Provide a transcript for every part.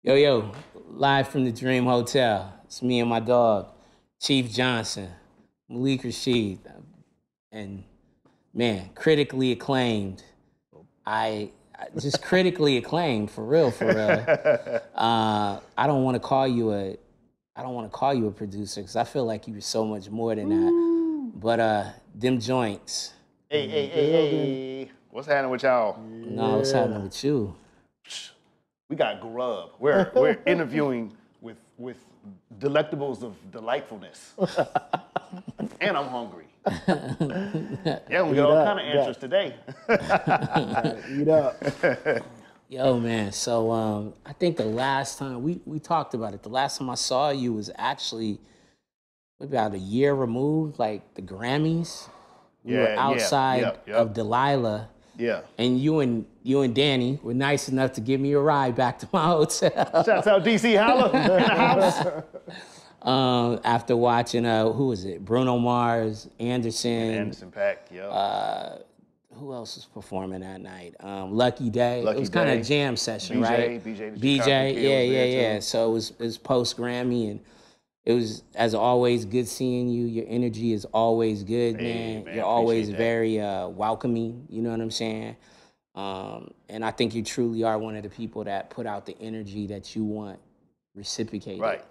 Yo, live from the Dream Hotel. It's me and my dog, Chief Johnson, Malik Rashid, and man, critically acclaimed. I just critically acclaimed for real. I don't want to call you a producer because I feel like you were so much more than that. But Dem Jointz. Hey. What's happening with y'all? No, what's happening with you? We got grub. We're interviewing with delectables of delightfulness. And I'm hungry. Yeah, we got all kind of answers today. Eat up. Yo, man, so I think the last time we talked about it, the last time I saw you was actually about a year removed, like the Grammys. We were outside of Delilah. Yeah. And you and Danny were nice enough to give me a ride back to my hotel. Shouts out DC Holla in the house. After watching who was it? Bruno Mars, Anderson. Anderson .Paak, yeah. Who else was performing that night? Lucky Day. Lucky it was kind of Day. a jam session, BJ, right? BJ, yeah. So it was post Grammy, and it was, as always, good seeing you. Your energy is always good, man. You're always very welcoming. You know what I'm saying? And I think you truly are one of the people that put out the energy that you want reciprocated. Right.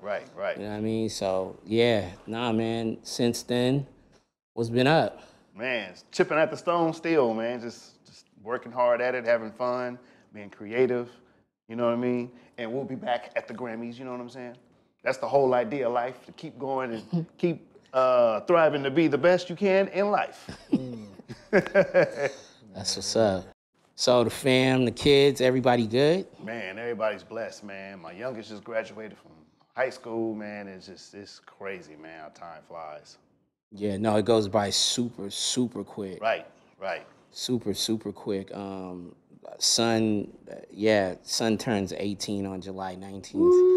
You know what I mean? So yeah, nah, man. Since then, what's been up? Man, chipping at the stone still, man. Just working hard at it, having fun, being creative. You know what I mean? And we'll be back at the Grammys. You know what I'm saying? That's the whole idea of life, to keep going and keep thriving to be the best you can in life. That's what's up. So the fam, the kids, everybody good? Man, everybody's blessed, man. My youngest just graduated from high school, man. It's crazy, man, how time flies. Yeah, no, it goes by super quick. Right. Super quick. Son turns 18 on July 19th. Woo!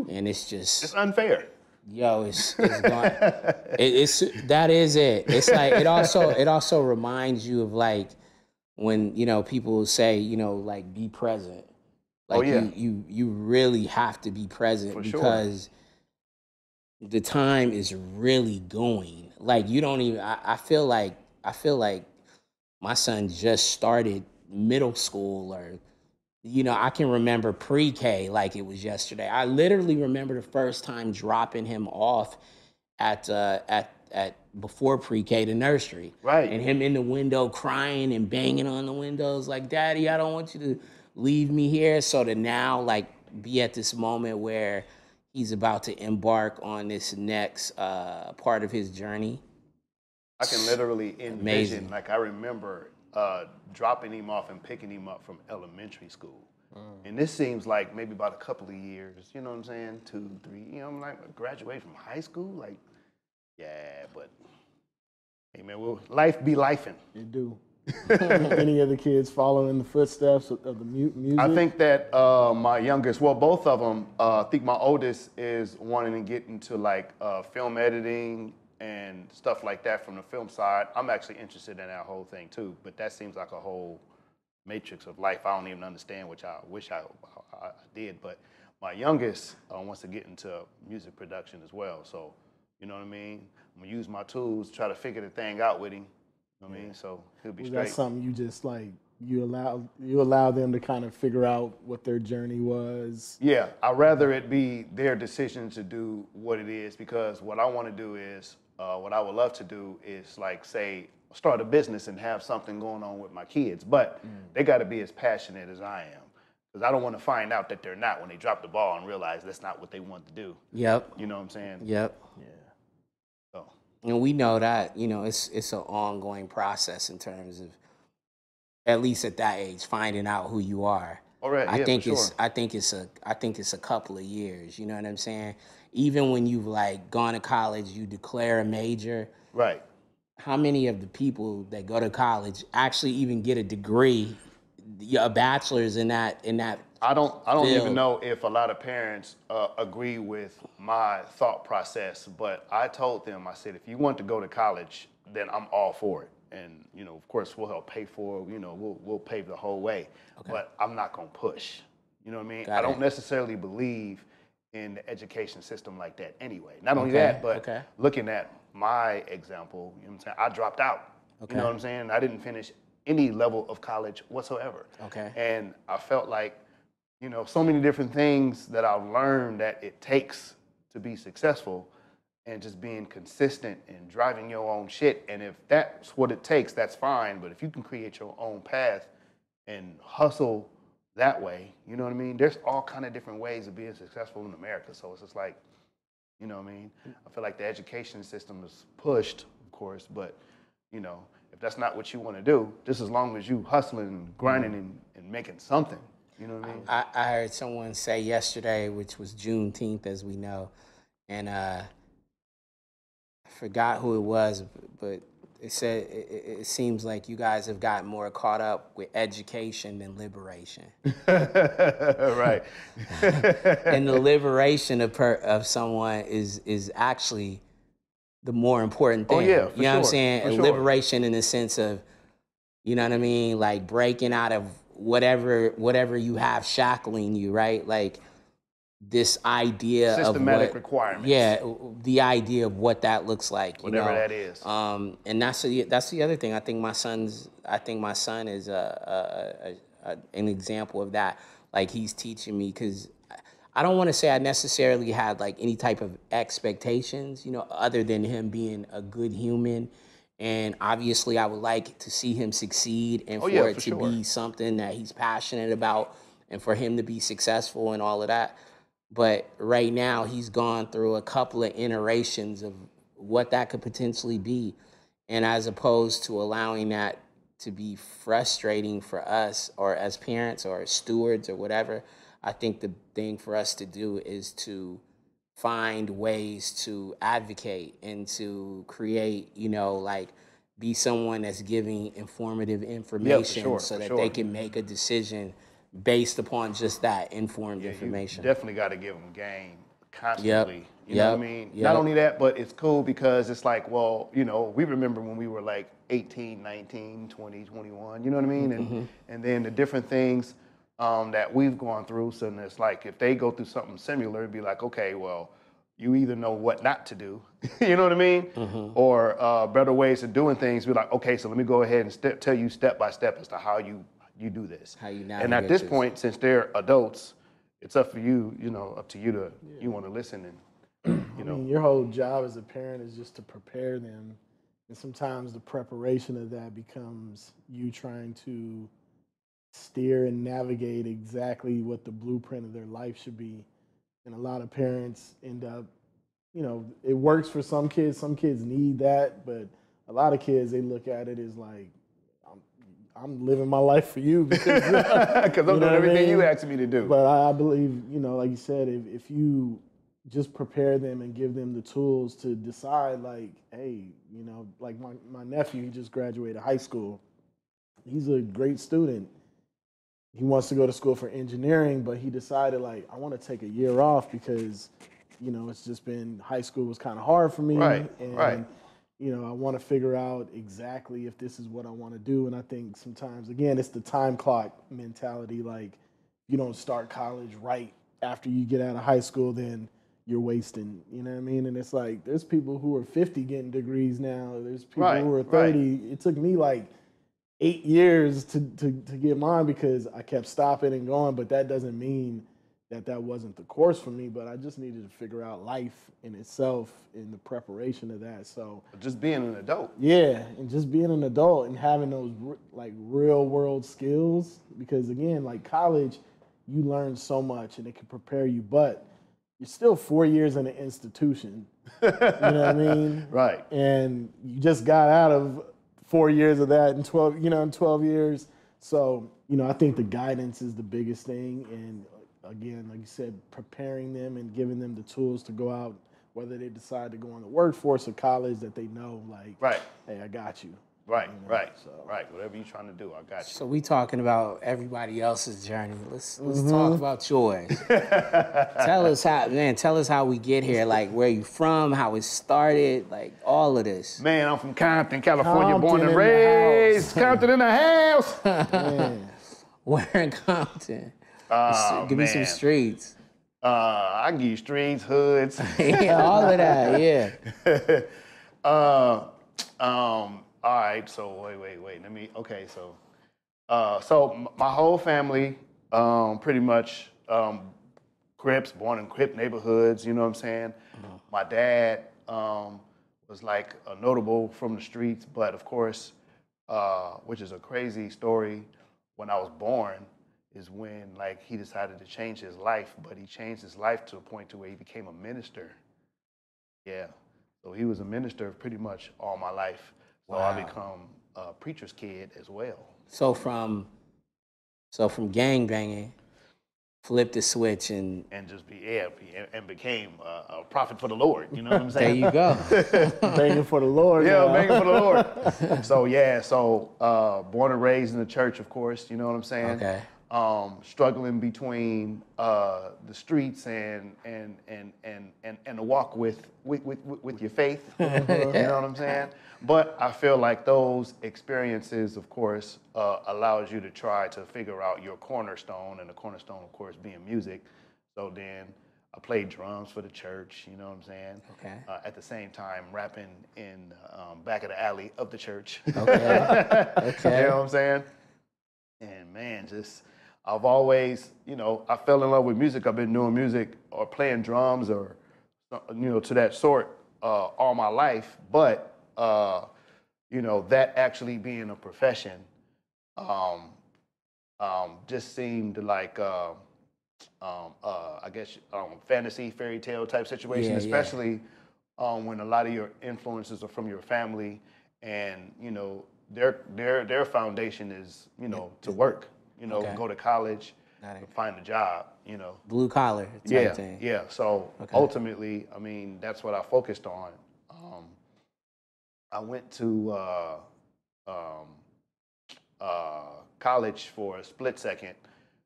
And it's It's unfair. Yo, it's gone. That is it. It's like it also reminds you of like when, people say, like be present. Like you really have to be present. For because the time is really going. Like you don't even I feel like my son just started middle school, or I can remember pre-K like it was yesterday. I literally remember the first time dropping him off at before pre-K to nursery. Right. And him in the window crying and banging on the windows like, "Daddy, I don't want you to leave me here." So to now like be at this moment where he's about to embark on this next part of his journey. I can literally envision, amazing. Like I remember dropping him off and picking him up from elementary school. And this seems like maybe about a couple of years, you know what I'm saying? 2, 3, I'm like, graduate from high school? Like, yeah, but, hey man, life be lifing. You do. Any of the kids following in the footsteps of the music? I think that my youngest, well, both of them, I think my oldest is wanting to get into like film editing and stuff like that from the film side. I'm actually interested in that whole thing too, but that seems like a whole matrix of life I don't even understand, which I wish I did. But my youngest wants to get into music production as well. So, you know what I mean? I'm gonna use my tools, try to figure the thing out with him. You know what I mean? So he'll be straight. That's something you just like, you allow them to kind of figure out what their journey was? Yeah, I'd rather it be their decision to do what it is, because what I want to do is, what I would love to do is like say, start a business and have something going on with my kids, but they got to be as passionate as I am, because I don't want to find out that they're not when they drop the ball and realize that's not what they want to do. Yep. You know what I'm saying? Yep. Yeah. So. And we know that, it's an ongoing process in terms of, at least at that age, finding out who you are. All right. I think it's a couple of years, you know what I'm saying? Even when you've like gone to college, you declare a major. Right. How many of the people that go to college actually even get a degree, a bachelor's in that I don't field? even know if a lot of parents agree with my thought process, but I told them, I said, if you want to go to college, then I'm all for it. And, of course, we'll help pay for it. We'll pave the whole way. Okay. But I'm not going to push. You know what I mean? Got I don't it. necessarily believe in the education system like that anyway. Not only Okay, that, but okay. looking at my example, you know what I'm saying? I dropped out. Okay. You know what I'm saying? I didn't finish any level of college whatsoever. Okay. And I felt like, you know, so many different things that I've learned that it takes to be successful, and just being consistent and driving your own shit. And if that's what it takes, that's fine. But if you can create your own path and hustle that way, you know what I mean? There's all kind of different ways of being successful in America. So it's just like, you know what I mean? I feel like the education system is pushed, of course, but, you know, if that's not what you want to do, just as long as you hustling and grinding and making something, you know what I mean? I heard someone say yesterday, which was Juneteenth, as we know, and I forgot who it was, but it said it seems like you guys have gotten more caught up with education than liberation. Right. And the liberation of someone is actually the more important thing. Oh, yeah, for you know what I'm sure, saying? for A sure. liberation in the sense of, you know what I mean, like breaking out of whatever you have shackling you, right? Like this idea Systematic of what, requirements. yeah, the idea of what that looks like, you Whatever know? that is. And that's the other thing. I think my son is an example of that. Like he's teaching me, because I don't want to say I necessarily had like any type of expectations, you know, other than him being a good human. And obviously I would like to see him succeed, and for it to be something that he's passionate about, and for him to be successful and all of that. But right now he's gone through a couple of iterations of what that could potentially be. And as opposed to allowing that to be frustrating for us, or as parents or as stewards or whatever, I think the thing for us to do is to find ways to advocate and to create, you know, like be someone that's giving informative information so that they can make a decision based upon just that informed information. You definitely got to give them game constantly. You know what I mean? Yep. Not only that, but it's cool because it's like, well, you know, we remember when we were like 18, 19, 20, 21, you know what I mean? And then the different things that we've gone through. So it's like, if they go through something similar, it'd be like, okay, well, you either know what not to do, you know what I mean? Or better ways of doing things. Be like, okay, so let me go ahead and tell you step by step as to how you do this. How you navigate and at this this. point, since they're adults, it's up for you, you know, up to you to, you want to listen and, you know. I mean, your whole job as a parent is just to prepare them. And sometimes the preparation of that becomes you trying to steer and navigate exactly what the blueprint of their life should be. And a lot of parents end up, you know, it works for some kids need that, but a lot of kids, they look at it as like, I'm living my life for you because I'm doing everything you asked me to do. But I believe, you know, like you said, if you just prepare them and give them the tools to decide, like, hey, you know, like my nephew, he just graduated high school. He's a great student. He wants to go to school for engineering, but he decided, like, I want to take a year off because, you know, it's just been, high school was kind of hard for me. Right. You know, I want to figure out exactly if this is what I want to do. And I think sometimes, again, it's the time clock mentality. Like, you don't start college right after you get out of high school, then you're wasting, you know what I mean? And it's like, there's people who are 50 getting degrees now. There's people who are 30. It took me like 8 years to get mine because I kept stopping and going, but that doesn't mean that wasn't the course for me, but I just needed to figure out life in itself in the preparation of that. So just being an adult. Yeah, and just being an adult and having those like real world skills, because again, like college, you learn so much and it can prepare you, but you're still 4 years in an institution. You know what I mean? Right. And you just got out of 4 years of that in 12 years. So, you know, I think the guidance is the biggest thing. And again, like you said, preparing them and giving them the tools to go out, whether they decide to go in the workforce or college, that they know, like, hey, I got you. Right, you know? right, So. right. Whatever you're trying to do, I got you. So we talking about everybody else's journey. Let's talk about yours. Tell us how we get here, like where you from, how it started, like all of this. Man, I'm from Compton, California, born and in the raised. house. Compton in the house. Man. Where in Compton? Give me some streets. I can give you streets, hoods. Yeah, all of that, yeah. All right, so wait. So my whole family, pretty much Crips, born in Crip neighborhoods, you know what I'm saying? My dad was like a notable from the streets, but of course, which is a crazy story, when I was born is when like he decided to change his life, but he changed his life to a point to where he became a minister. Yeah, so he was a minister pretty much all my life. So Wow. I become a preacher's kid as well. So from gang banging, flip the switch and just became a prophet for the Lord. You know what I'm saying? there you go. Begging for the Lord. Yeah, now. begging for the Lord. So born and raised in the church, of course. You know what I'm saying? Okay. Struggling between the streets and the walk with your faith. You know what I'm saying? But I feel like those experiences, of course, allows you to try to figure out your cornerstone, and the cornerstone, of course, being music. So then I played drums for the church. You know what I'm saying? Okay. At the same time, rapping in back of the alley of the church. Okay. Okay. You know what I'm saying? And man, I've always, I fell in love with music. I've been doing music or playing drums or, to that sort all my life. But, that actually being a profession just seemed like, I guess, fantasy, fairy tale type situation, Yeah, especially when a lot of your influences are from your family and, their foundation is, to work. Okay. Go to college, find a job, Blue collar type thing. Yeah. So ultimately, I mean, that's what I focused on. I went to college for a split second,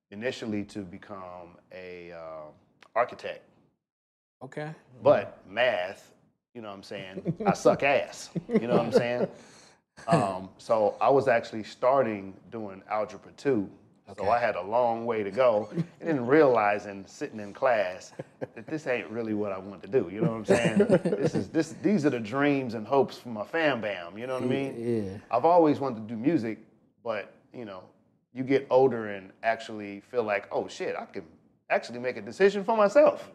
initially to become a architect. Okay. But math, you know what I'm saying? I suck ass. You know what I'm saying? So I was actually starting doing Algebra 2. So I had a long way to go. And then realizing, sitting in class, that this ain't really what I want to do. You know what I'm saying? These are the dreams and hopes for my fam bam. You know what I mean? Yeah. I've always wanted to do music, but you get older and actually feel like, oh shit, I can actually make a decision for myself.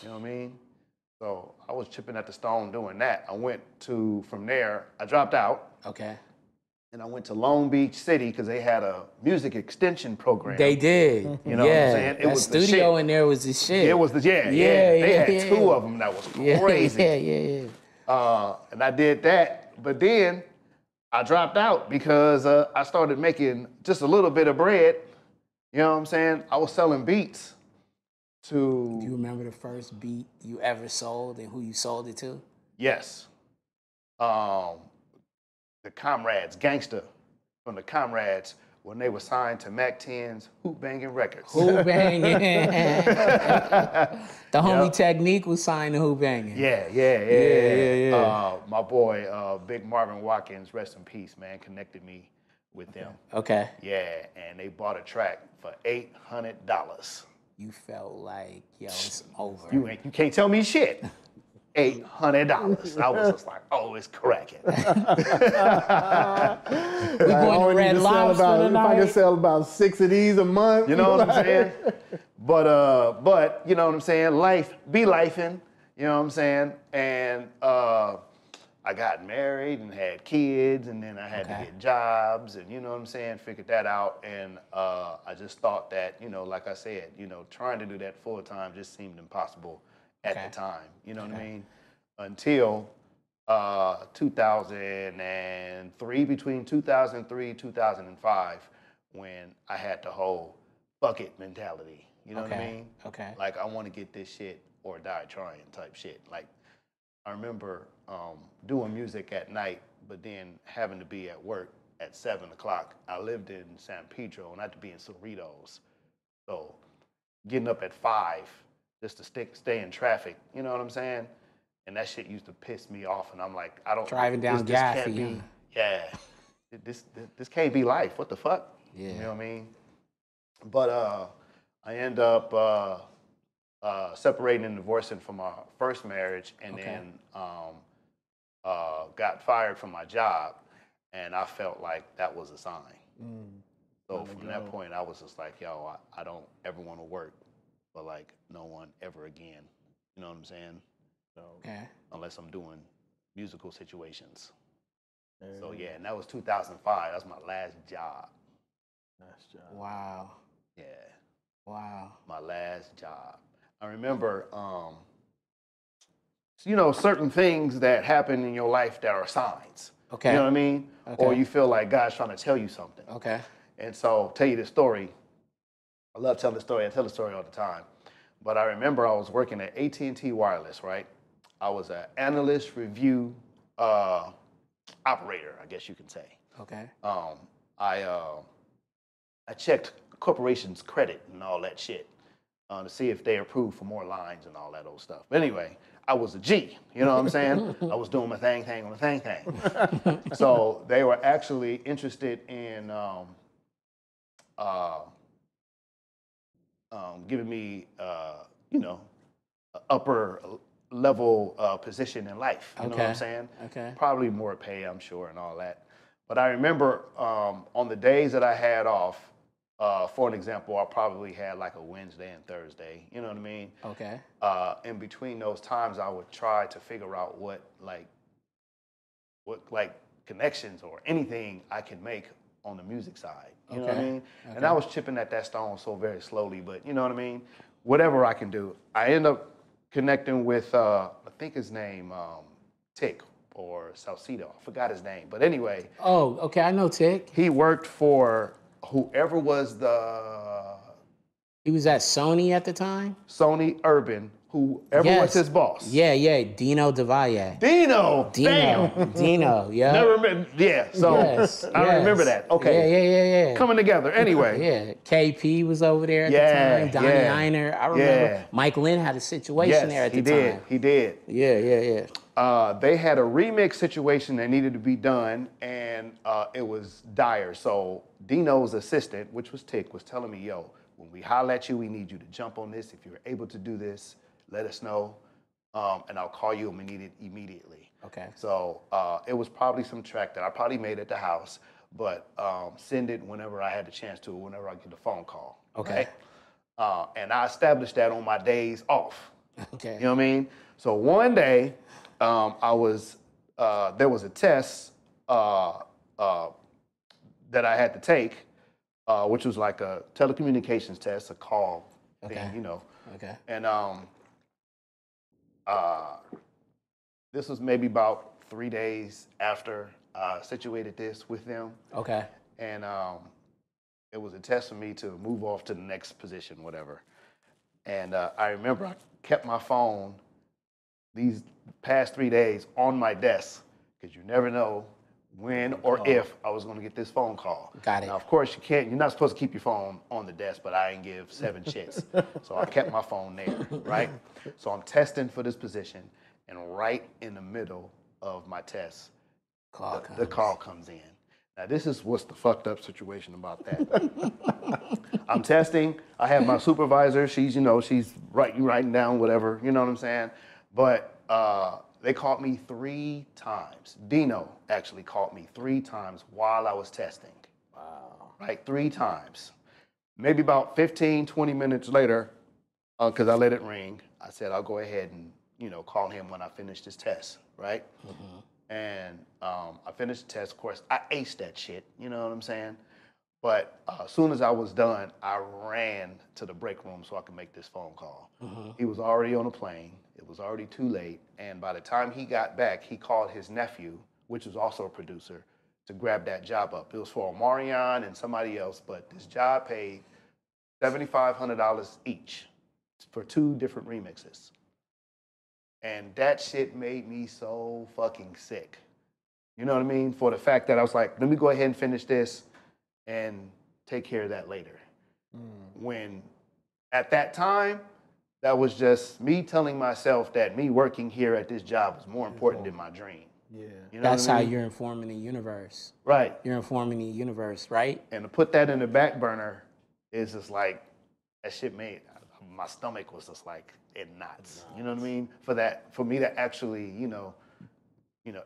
You know what I mean? So I was chipping at the stone doing that. From there, I dropped out. Okay. And I went to Long Beach City because they had a music extension program. They did. You know what I'm saying? That was the studio shit. in there was the shit. It was the They had two of them that was crazy. Yeah. And I did that, but then I dropped out because I started making just a little bit of bread. You know what I'm saying? I was selling beats to. Do you remember the first beat you ever sold and who you sold it to? Yes. The Comrades, Gangsta from the Comrades, when they were signed to Mac 10's Hoop Banging Records. Hoop Banging. The homie Technique was signed to Hoop Banging. Yeah. My boy, Big Marvin Watkins, rest in peace, man, connected me with them. Okay. Yeah, and they bought a track for $800. You felt like, yo, it's over. You can't tell me shit. $800. I was just like, oh, it's cracking. We going to Red Lobster tonight. If I can sell about 6 of these a month. You know what I'm saying? But you know what I'm saying? Life be lifing. You know what I'm saying? And I got married and had kids, and then I had to get jobs, and you know what I'm saying? Figured that out, and I just thought that, like I said, trying to do that full time just seemed impossible at the time. You know what I mean? Until 2003, between 2003 and 2005, when I had the whole fuck it mentality. You know what I mean? Okay. Like, I want to get this shit or die trying type shit. Like, I remember doing music at night, but then having to be at work at 7 o'clock. I lived in San Pedro, and I had to be in Cerritos. So getting up at 5 just to stay in traffic, you know what I'm saying? And that shit used to piss me off, and I'm like, I don't... Driving down Gaffey. Yeah. This can't be life. What the fuck? Yeah. You know what I mean? But I end up separating and divorcing from my first marriage, and then got fired from my job, and I felt like that was a sign. So from that point, I was just like, yo, I don't ever want to work for like no one ever again. You know what I'm saying? So, unless I'm doing musical situations. So yeah, and that was 2005. That was my last job. Last job. Wow. Yeah. Wow. My last job. I remember, you know, certain things that happen in your life that are signs. Okay. You know what I mean? Okay. Or you feel like God's trying to tell you something. Okay. And so, I'll tell you this story. I love telling the story. I tell the story all the time. But I remember I was working at AT&T Wireless, right? I was an analyst review operator, I guess you can say. Okay. I checked corporations' credit and all that shit to see if they approved for more lines and all that old stuff. But anyway, I was a G, you know what I'm saying? I was doing my thing on the thing. So they were actually interested in giving me, you know, upper level position in life. You know what I'm saying? Okay. Probably more pay, I'm sure, and all that. But I remember on the days that I had off, for an example, I probably had like a Wednesday and Thursday. You know what I mean? Okay. In between those times, I would try to figure out what connections or anything I could make on the music side. You know what I mean? Okay. And I was chipping at that stone so very slowly, but you know what I mean? Whatever I can do. I end up connecting with, I think his name, Tick or Salcido. I forgot his name. But anyway. Oh, okay. I know Tick. He worked for whoever was He was at Sony at the time? Sony Urban. Whoever was his boss. Yeah, Dino DeValle. Dino, damn. Dino, yeah. Never met, yeah, so I remember that. Okay. Yeah. Coming together, anyway. Yeah, KP was over there at the time, Donnie Einer. I remember Mike Lynn had a situation there at the time. He did. Yeah. They had a remix situation that needed to be done, and it was dire. So Dino's assistant, which was Tick, was telling me, yo, when we holler at you, we need you to jump on this. If you're able to do this, let us know, and I'll call you immediately. Okay. So it was probably some track that I probably made at the house, but send it whenever I had the chance to, whenever I get the phone call. Okay. Right? And I established that on my days off. Okay. You know what I mean? So one day, there was a test that I had to take, which was like a telecommunications test, a call thing, you know. Okay. And this was maybe about 3 days after I situated this with them. Okay. And it was a test for me to move off to the next position, whatever. And I remember I kept my phone these past 3 days on my desk, because you never know when or if I was going to get this phone call. Got it. Now, of course, you're not supposed to keep your phone on the desk, but I didn't give 7 shits. So I kept my phone there, right? So I'm testing for this position, and right in the middle of my test, the call comes in. Now, this is what's the fucked up situation about that. I'm testing. I have my supervisor. She's writing down whatever, you know what I'm saying? But they called me 3 times. Dino actually called me 3 times while I was testing. Wow. Right, 3 times. Maybe about 15, 20 minutes later, because I let it ring, I said, I'll go ahead and, call him when I finish this test, right? Mm-hmm. And I finished the test. Of course, I aced that shit, you know what I'm saying? But as soon as I was done, I ran to the break room so I could make this phone call. Mm-hmm. He was already on a plane. It was already too late. And by the time he got back, he called his nephew, which was also a producer, to grab that job up. It was for Omarion and somebody else, but this job paid $7,500 each for 2 different remixes. And that shit made me so fucking sick. You know what I mean? For the fact that I was like, let me go ahead and finish this and take care of that later. When at that time, that was just me telling myself that me working here at this job was more important than my dream. Yeah. You know that's how you're informing the universe. Right. You're informing the universe, right? And to put that in the back burner is just like, that shit made my stomach was just like in knots. You know what I mean? For me to actually,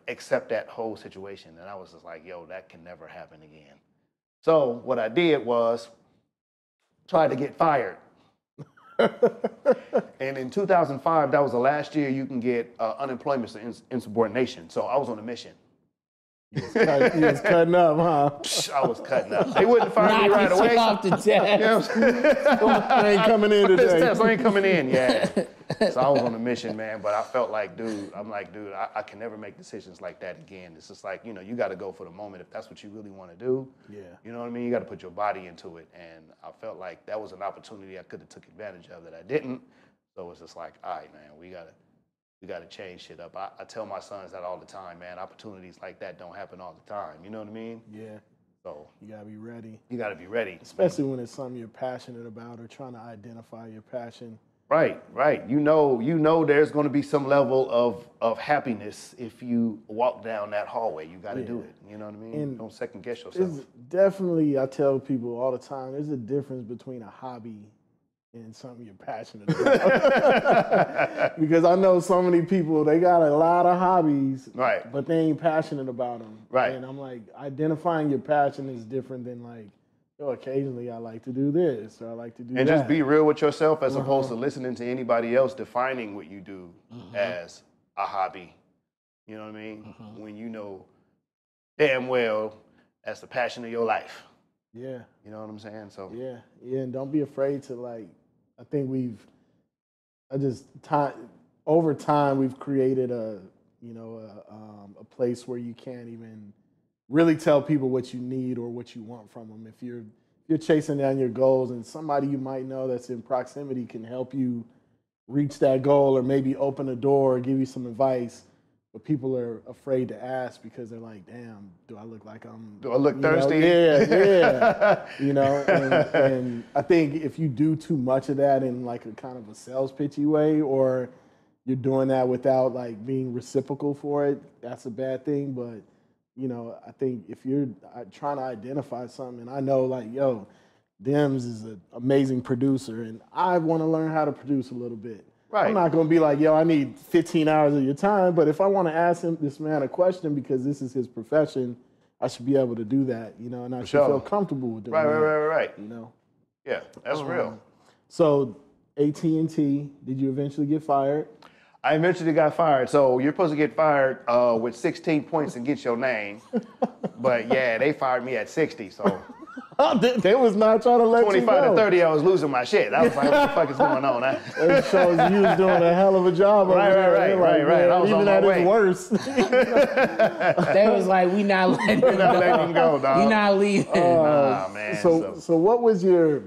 accept that whole situation, and I was just like, yo, that can never happen again. So what I did was try to get fired. And in 2005, that was the last year you can get unemployment for insubordination. So I was on a mission. You was cutting up, huh? I was cutting up. They wouldn't fire me right away. Off the test. You know what I'm saying? I ain't coming in today. I ain't coming in, yeah. So I was on a mission, man. But I felt like, dude, I can never make decisions like that again. It's just like, you got to go for the moment if that's what you really want to do. Yeah. You know what I mean? You got to put your body into it. And I felt like that was an opportunity I could have took advantage of that I didn't. So it's just like, all right, man, we got to change shit up. I tell my sons that all the time, man. Opportunities like that don't happen all the time. You know what I mean? Yeah. So you gotta be ready. You gotta be ready. Especially when it's something you're passionate about or trying to identify your passion. Right. You know there's gonna be some level of happiness if you walk down that hallway. You gotta do it. You know what I mean? And don't second guess yourself. Definitely, I tell people all the time, there's a difference between a hobby and something you're passionate about. Because I know so many people, they got a lot of hobbies, right? But they ain't passionate about them. Right. And I'm like, identifying your passion is different than like, occasionally I like to do this or I like to do that. And just be real with yourself as opposed to listening to anybody else defining what you do as a hobby. You know what I mean? When you know damn well that's the passion of your life. Yeah. You know what I'm saying? So yeah, and don't be afraid to like. I think over time we've created a place where you can't even really tell people what you need or what you want from them. If you're chasing down your goals and somebody you might know that's in proximity can help you reach that goal or maybe open a door or give you some advice, but people are afraid to ask because they're like, damn, do I look like do I look thirsty? Yeah. And I think if you do too much of that in like a kind of a sales pitchy way, or you're doing that without like being reciprocal for it, that's a bad thing. But, I think if you're trying to identify something, and I know like, yo, Dem's is an amazing producer and I want to learn how to produce a little bit. Right. I'm not going to be like, yo, I need 15 hours of your time. But if I want to ask this man a question because this is his profession, I should be able to do that, and I should feel comfortable with doing that. Right. Yeah, that's real. So AT&T, did you eventually get fired? I eventually got fired. So you're supposed to get fired with 16 points and get your name. But yeah, they fired me at 60, so. They was not trying to let you go. 25 to 30, I was losing my shit. I was like, what the fuck is going on? It shows you was doing a hell of a job. Right. I was even at his worst. They was like, we not letting him go, dog. We not leaving. Nah, man. So what was your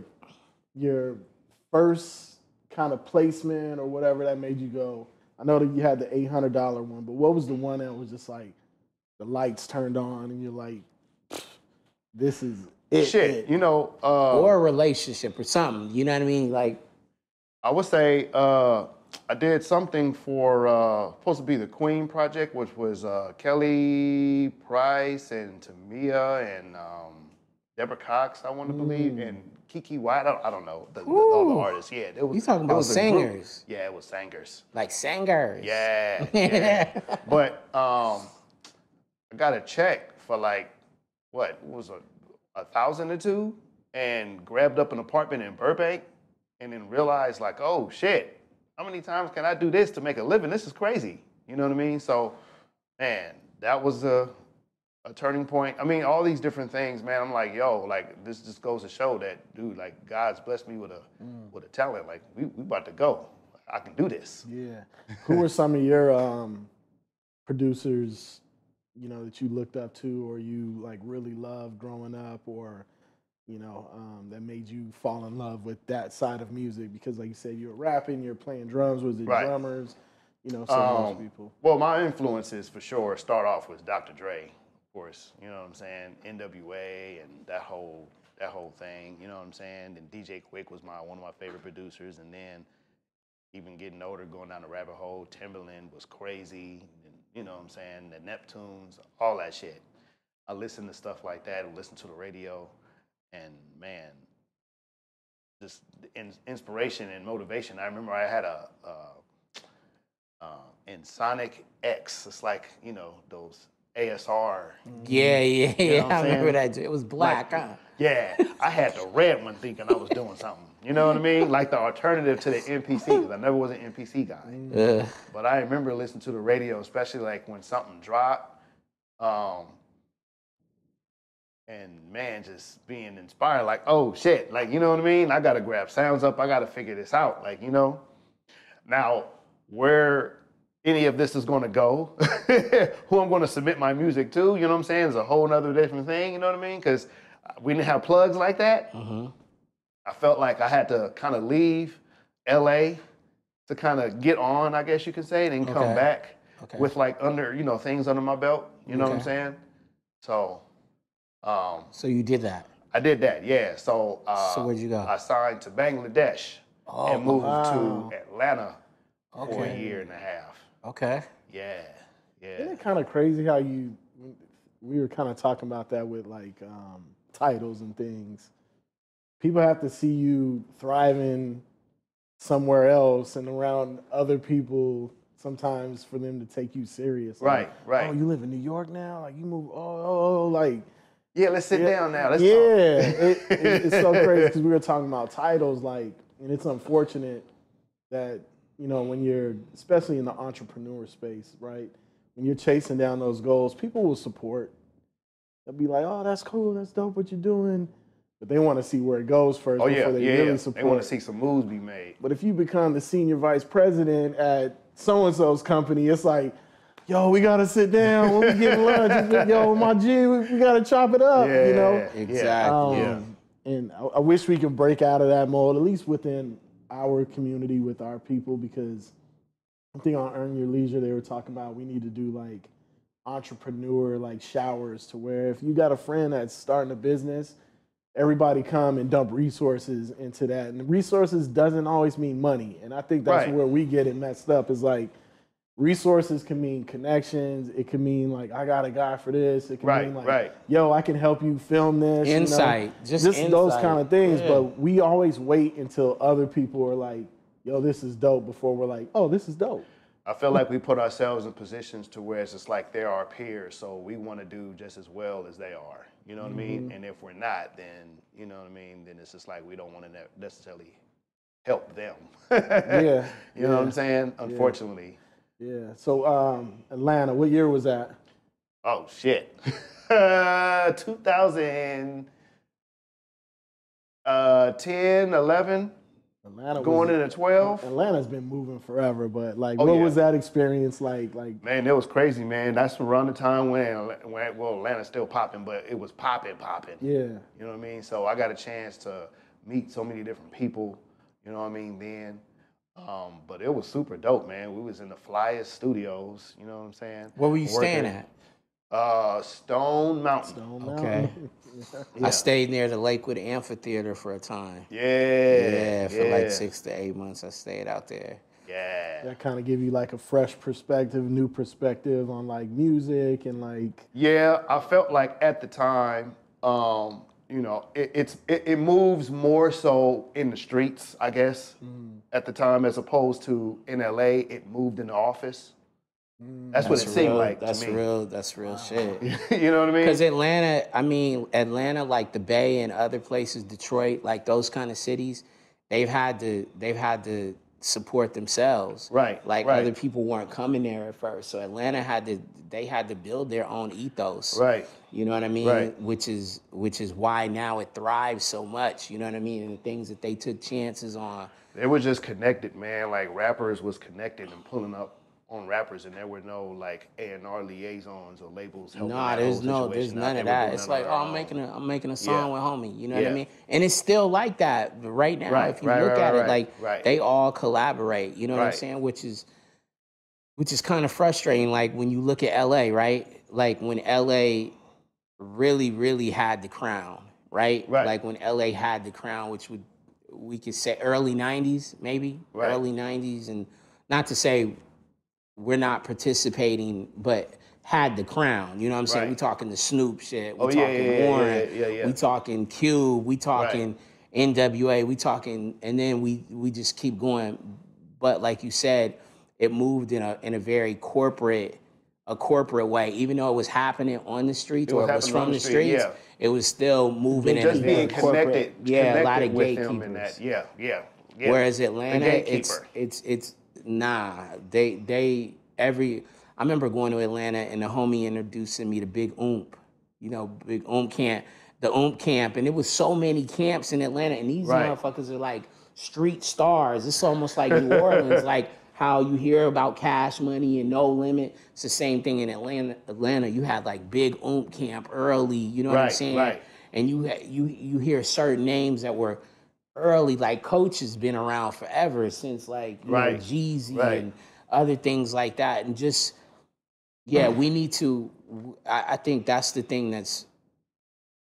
first kind of placement or whatever that made you go? I know that you had the $800 one, but what was the one that was just like the lights turned on and you're like, this is it. Or a relationship or something. You know what I mean? Like, I would say I did something for supposed to be the Queen Project, which was Kelly Price and Tamia and Deborah Cox, I want to believe, and Kiki White. I don't know all the artists. Yeah, it was. You talking about singers? Yeah, it was singers. Like singers. Yeah. But I got a check for like what was $1,000 or $2,000, and grabbed up an apartment in Burbank, and then realized like, oh shit, how many times can I do this to make a living? This is crazy. You know what I mean? So, man, that was a turning point. I mean, all these different things, man. I'm like, yo, like this just goes to show that, dude, like God's blessed me with a talent. Like we about to go. I can do this. Yeah. Who were some of your producers, that you looked up to or you like really loved growing up, or that made you fall in love with that side of music? Because like you said, you were rapping, you're playing drums. Was it drummers? Some of those people. Well, my influences for sure start off with Dr. Dre. Course, you know what I'm saying, NWA and that whole thing, you know what I'm saying. And DJ Quick was one of my favorite producers, and then even getting older, going down the rabbit hole, Timberland was crazy, and, you know what I'm saying, the Neptunes, all that shit. I listened to stuff like that, and listened to the radio, and man, just inspiration and motivation. I remember I had in Sonic X, it's like, you know, those ASR. Yeah. You know I remember that. It was black, like, huh? Yeah, I had the red one thinking I was doing something. You know what I mean? Like the alternative to the MPC, because I never was an MPC guy. But I remember listening to the radio, especially like when something dropped. And man, just being inspired, like, oh shit, like, you know what I mean? I gotta grab sounds up, I gotta figure this out, like, you know? Now, where any of this is gonna go, who I'm gonna submit my music to, you know what I'm saying, is a whole nother different thing, you know what I mean? Because we didn't have plugs like that. I felt like I had to kind of leave LA to kind of get on, I guess you could say, and then come back with like things under my belt, you know what I'm saying? So, so you did that? I did that, yeah. So where'd you go? I signed to Bangladesh and moved to Atlanta for a year and a half. Okay. Yeah. Isn't it kind of crazy how we were kind of talking about that with like titles and things. People have to see you thriving somewhere else and around other people sometimes for them to take you serious. Like, Right. Oh, you live in New York now? Like you move, like. Yeah, let's sit down now. Let's talk. It's so crazy because we were talking about titles, like, and it's unfortunate that, you know, when you're, especially in the entrepreneur space, right? When you're chasing down those goals, people will support. They'll be like, oh, that's cool, that's dope what you're doing. But they want to see where it goes first before they really support. They want to see some moves be made. But if you become the senior vice president at so-and-so's company, it's like, yo, we got to sit down when we get lunch. Yo, my G, we got to chop it up, you know? Exactly. And I wish we could break out of that mold, at least within our community with our people, because I think on Earn Your Leisure, they were talking about we need to do like entrepreneur like showers to where if you got a friend that's starting a business, everybody come and dump resources into that. And resources doesn't always mean money. And I think that's where we get it messed up is like, resources can mean connections. It can mean like, I got a guy for this. It can mean like, yo, I can help you film this. Insight. You know? Just insight. Those kind of things. Yeah. But we always wait until other people are like, yo, this is dope before we're like, oh, this is dope. I feel like we put ourselves in positions to where it's just like they're our peers, so we want to do just as well as they are. You know what I mean? And if we're not, then, you know what I mean, then it's just like we don't want to necessarily help them. You know what I'm saying? Unfortunately. Yeah. So Atlanta, what year was that? Oh shit. 2010, 11. Atlanta going into 12. Atlanta's been moving forever, but like, what was that experience like? Like, man, it was crazy, man. That's around the time when Atlanta's still popping, but it was popping. Yeah. You know what I mean? So I got a chance to meet so many different people. You know what I mean? Then. But it was super dope, man. We was in the flyest studios, you know what I'm saying? Where were you staying at? Stone Mountain. Okay. I stayed near the Lakewood Amphitheater for a time. Yeah, for like 6 to 8 months I stayed out there. Yeah. That kind of give you like a fresh perspective, new perspective on like music and like... Yeah, I felt like at the time, you know, it moves more so in the streets, I guess, at the time, as opposed to in LA, it moved in the office. That's what it seemed like to me. That's real shit. You know what I mean? Because Atlanta, like the Bay and other places, Detroit, like those kind of cities, they've had to support themselves. Right. Other people weren't coming there at first, so Atlanta had to build their own ethos. Right. You know what I mean? Right. Which is why now it thrives so much. You know what I mean? And the things that they took chances on. They were just connected, man. Like rappers was connected and pulling up on rappers, and there were no like A&R liaisons or labels helping. There's none of that. It's like, I'm making a song with homie. You know what I mean? And it's still like that right now. If you look at it, they all collaborate. You know what I'm saying? Which is kind of frustrating. Like when you look at LA, right? Like when LA really, really had the crown, right? Like when LA had the crown, which we could say early 90s, maybe early 90s, and not to say we're not participating, but had the crown. You know what I'm saying? We talking the Snoop shit. We talking Warren. We talking Cube. We talking NWA, we talking, and then we just keep going. But like you said, it moved in a very corporate way. Even though it was happening on the streets or it was from the streets, it was still moving in a very corporate. Yeah, a lot of gatekeepers. Yeah. Whereas Atlanta, it's nah. I remember going to Atlanta and the homie introducing me to Big Oomp. You know, Big Oomp camp, the Oomp camp, and it was so many camps in Atlanta, and these motherfuckers are like street stars. It's almost like New Orleans, like how you hear about Cash Money and No Limit. It's the same thing in Atlanta. You had like Big Oomp camp early. You know what I'm saying? Right. And you hear certain names that were early, like Coach has been around forever since like you know, Jeezy and other things like that, and just we need to. I think that's the thing that's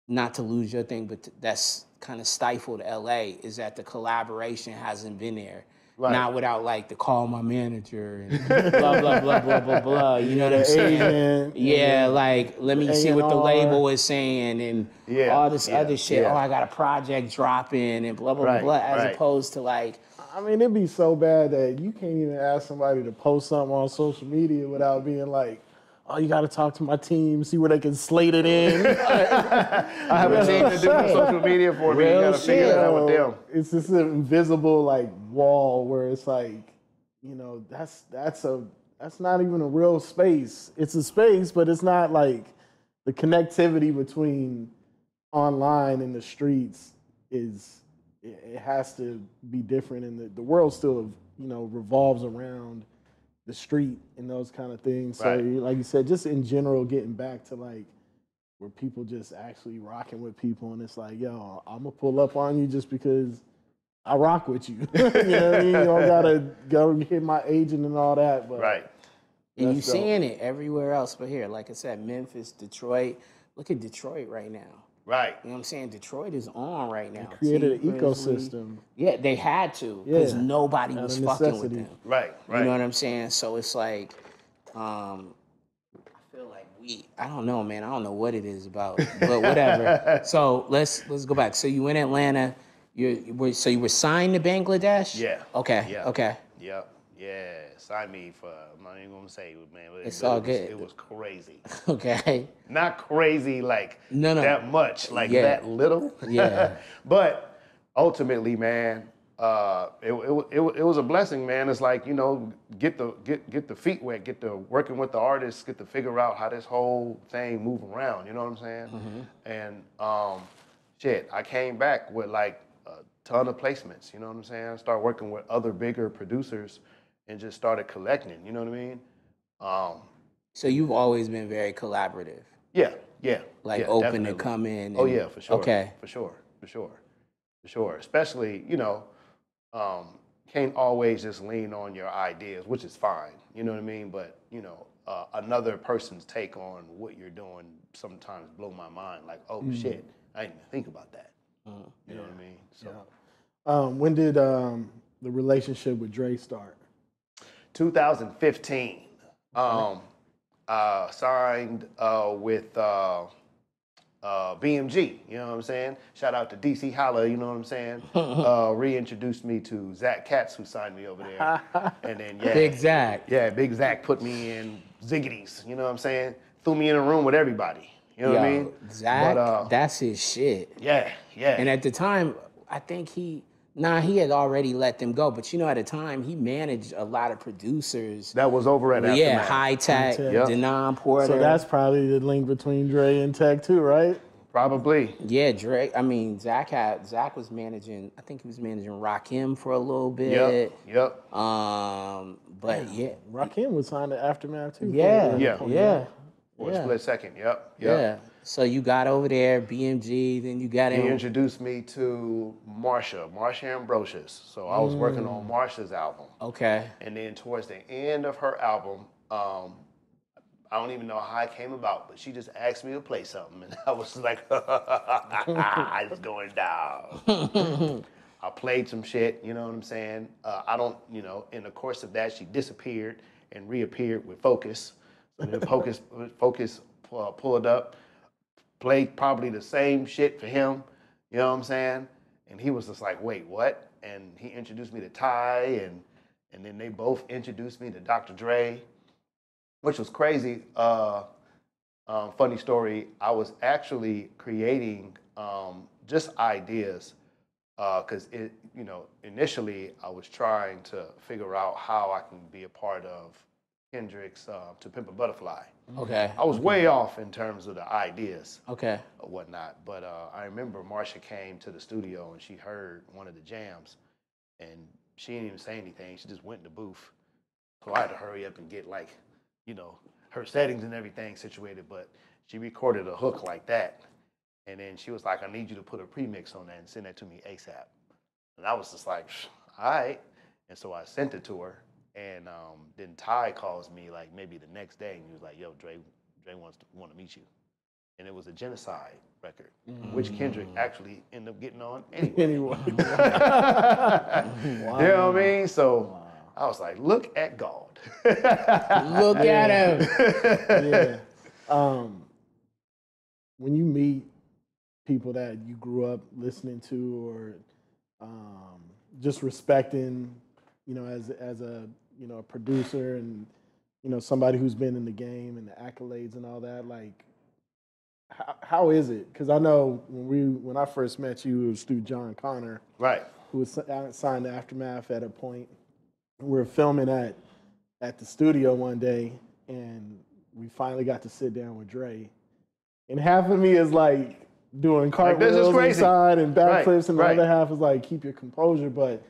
not to lose your thing, but that's kind of stifled LA is that the collaboration hasn't been there. Right. Not without like to call my manager and blah blah blah blah blah blah. You know what I'm saying? Like let me see what the label is saying and all this other shit. Oh, I got a project dropping and blah blah blah. As opposed to like, I mean, it'd be so bad that you can't even ask somebody to post something on social media without being like, oh, you got to talk to my team, see where they can slate it in. I have a team to do the social media for me. You got to figure it out with them. It's this invisible like wall where it's like, you know, that's not even a real space. It's a space, but it's not like the connectivity between online and the streets it has to be different, and the world still, you know, revolves around the street and those kind of things. So like you said, just in general, getting back to like where people just actually rocking with people, and it's like, yo, I'm gonna pull up on you just because I rock with you. You know what I mean? You don't gotta go hit my agent and all that, but and you seeing it everywhere else but here. Like I said, Memphis, Detroit. Look at Detroit right now. Right. You know what I'm saying? Detroit is on right now. They created an ecosystem. Yeah, they had to because nobody was fucking with them. Right. You know what I'm saying? So it's like, I feel like I don't know, man. I don't know what it is about, but whatever. So let's go back. So you in Atlanta. You were signed to Bangladesh? Yeah. Okay. Yeah. Okay. Yep. Yeah. Signed me for, I'm not even gonna say it, man. It's all good. It was crazy. Okay. Not crazy like that much, like that little. Yeah. But ultimately, man, it was a blessing, man. It's like, you know, get the feet wet, get to working with the artists, get to figure out how this whole thing move around. You know what I'm saying? And shit, I came back with like a ton of placements. You know what I'm saying? I started working with other bigger producers and just started collecting. You know what I mean? So you've always been very collaborative. Yeah. Like open to come in. Oh yeah, for sure. Okay. For sure. Especially, you know, can't always just lean on your ideas, which is fine. You know what I mean? But, you know, another person's take on what you're doing sometimes blow my mind. Like, oh shit, I didn't even think about that. You know what I mean? So, when did the relationship with Dre start? 2015. Signed with BMG, you know what I'm saying? Shout out to DC Holla, you know what I'm saying? Reintroduced me to Zach Katz, who signed me over there. And then, Big Zach. Yeah, Big Zach put me in ziggities, you know what I'm saying? Threw me in a room with everybody, you know what I mean? Zach, that's his shit. Yeah. And at the time, I think he had already let them go. But, you know, at the time, he managed a lot of producers. That was over at Aftermath. Yeah, High Tech, Denon Porter. So that's probably the link between Dre and Tech too, right? Probably. Yeah, Dre. I mean, Zach was managing, I think he was managing Rakim for a little bit. Yep. But yeah. Rakim was signed to Aftermath too. For a split second, yep. Yeah. So you got over there, BMG, then you got He introduced me to Marsha Ambrosius. So I was working on Marsha's album. Okay. And then towards the end of her album, I don't even know how it came about, but she just asked me to play something. And I was like, it's going down. I played some shit, you know what I'm saying? In the course of that, she disappeared and reappeared with Focus. And then Focus pulled up, played probably the same shit for him, you know what I'm saying? And he was just like, wait, what? And he introduced me to Ty, and then they both introduced me to Dr. Dre, which was crazy. Funny story, I was actually creating just ideas because initially I was trying to figure out how I can be a part of Kendrick's To Pimp a Butterfly. Okay. I was way off in terms of the ideas. Okay. Or whatnot, but I remember Marsha came to the studio and she heard one of the jams, and she didn't even say anything. She just went in the booth. So I had to hurry up and get her settings and everything situated, but she recorded a hook like that. And then she was like, I need you to put a premix on that and send that to me ASAP. And I was just like, all right. And so I sent it to her. And then Ty calls me like maybe the next day, and he was like, yo, Dre want to meet you. And it was a Genocide record, which Kendrick actually ended up getting on anyway. Wow. You know what I mean? So I was like, look at God. Look at him. Yeah. When you meet people that you grew up listening to or just respecting, as a a producer and somebody who's been in the game and the accolades and all that, like how is it? Because I know when I first met you, it was through John Connor, Right. who was signed to Aftermath at a point. We were filming at the studio one day, and we finally got to sit down with Dre. And half of me is like doing cartwheels inside and backflips, and the other half is like, keep your composure. But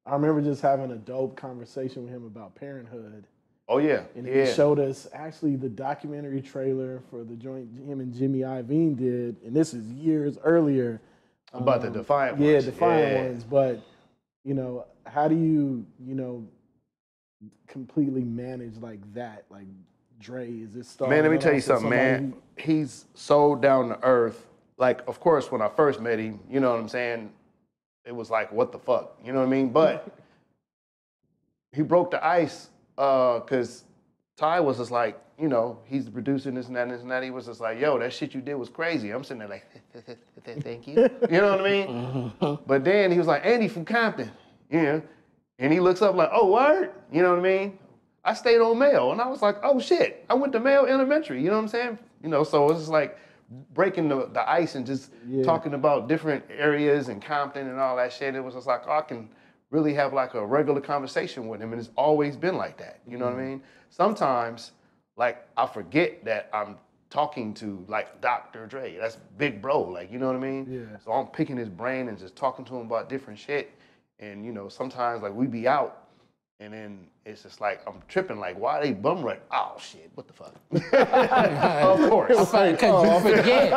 I remember just having a dope conversation with him about parenthood. Oh, yeah. And he showed us actually the documentary trailer for the joint him and Jimmy Iovine did, and this is years earlier. About the Defiant ones. Yeah, Defiant ones. But, how do you, completely manage like that? Like, Dre, is this stuff? Man, let me tell you something, man. He's so down to earth. Like, of course, when I first met him, you know what I'm saying? It was like, what the fuck? You know what I mean? But he broke the ice because Ty was just like, he's producing this and that and this and that. He was just like, yo, that shit you did was crazy. I'm sitting there like, thank you. You know what I mean? But then he was like, Andy from Compton. Yeah. And he looks up like, oh, word? You know what I mean? I stayed on Mayo. And I was like, oh, shit. I went to Mayo Elementary. You know what I'm saying? So it's just like breaking the ice and just talking about different areas and Compton and all that shit. It was just like, oh, I can really have like a regular conversation with him, and it's always been like that. You know what I mean? Sometimes, like, I forget that I'm talking to like Dr. Dre. That's big bro, like, you know what I mean? Yeah. So I'm picking his brain and just talking to him about different shit. And sometimes like we be out, and then it's just like I'm tripping, like, why they bum rush? Oh shit, what the fuck? Of course. Because you forget.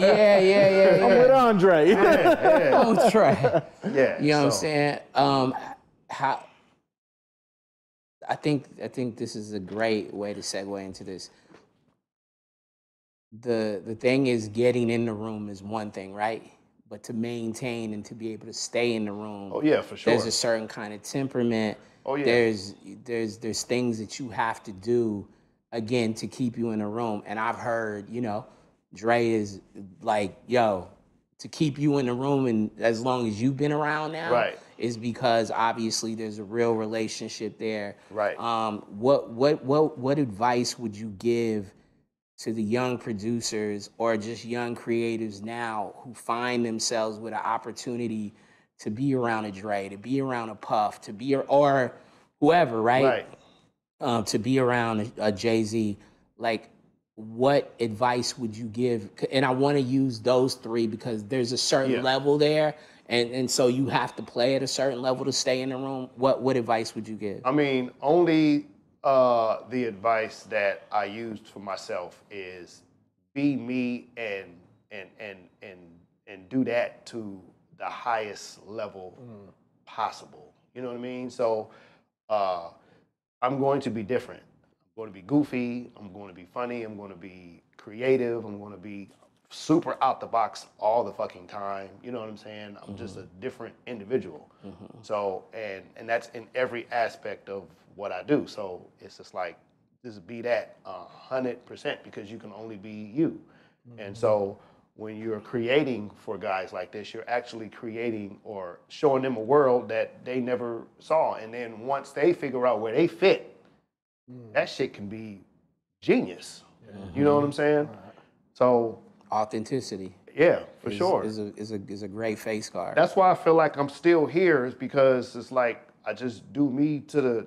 Yeah. I'm with Andre. Oh, Trey. Yeah. You know what I'm saying? I think this is a great way to segue into this. The thing is, getting in the room is one thing, right? But to maintain and to be able to stay in the room, oh yeah, for sure. There's a certain kind of temperament. Oh yeah. There's things that you have to do, again, to keep you in the room. And I've heard, Dre is like, yo, to keep you in the room, and as long as you've been around now, right, is because obviously there's a real relationship there. Right. What advice would you give to the young producers or just young creatives now who find themselves with an opportunity to be around a Dre, to be around a Puff, or whoever, right? To be around a Jay-Z? Like, what advice would you give? And I want to use those three because there's a certain level there, and so you have to play at a certain level to stay in the room. What advice would you give? I mean, only the advice that I used for myself is be me and do that to the highest level possible. You know what I mean? So I'm going to be different. I'm going to be goofy. I'm going to be funny. I'm going to be creative. I'm going to be super out the box all the fucking time. You know what I'm saying? I'm just a different individual. So, and that's in every aspect of what I do. So it's just like, just be that 100% because you can only be you. And so when you're creating for guys like this, you're actually creating or showing them a world that they never saw. And then once they figure out where they fit, that shit can be genius. You know what I'm saying? So authenticity. Yeah, for sure. Is a great face card. That's why I feel like I'm still here, is because it's like I just do me to the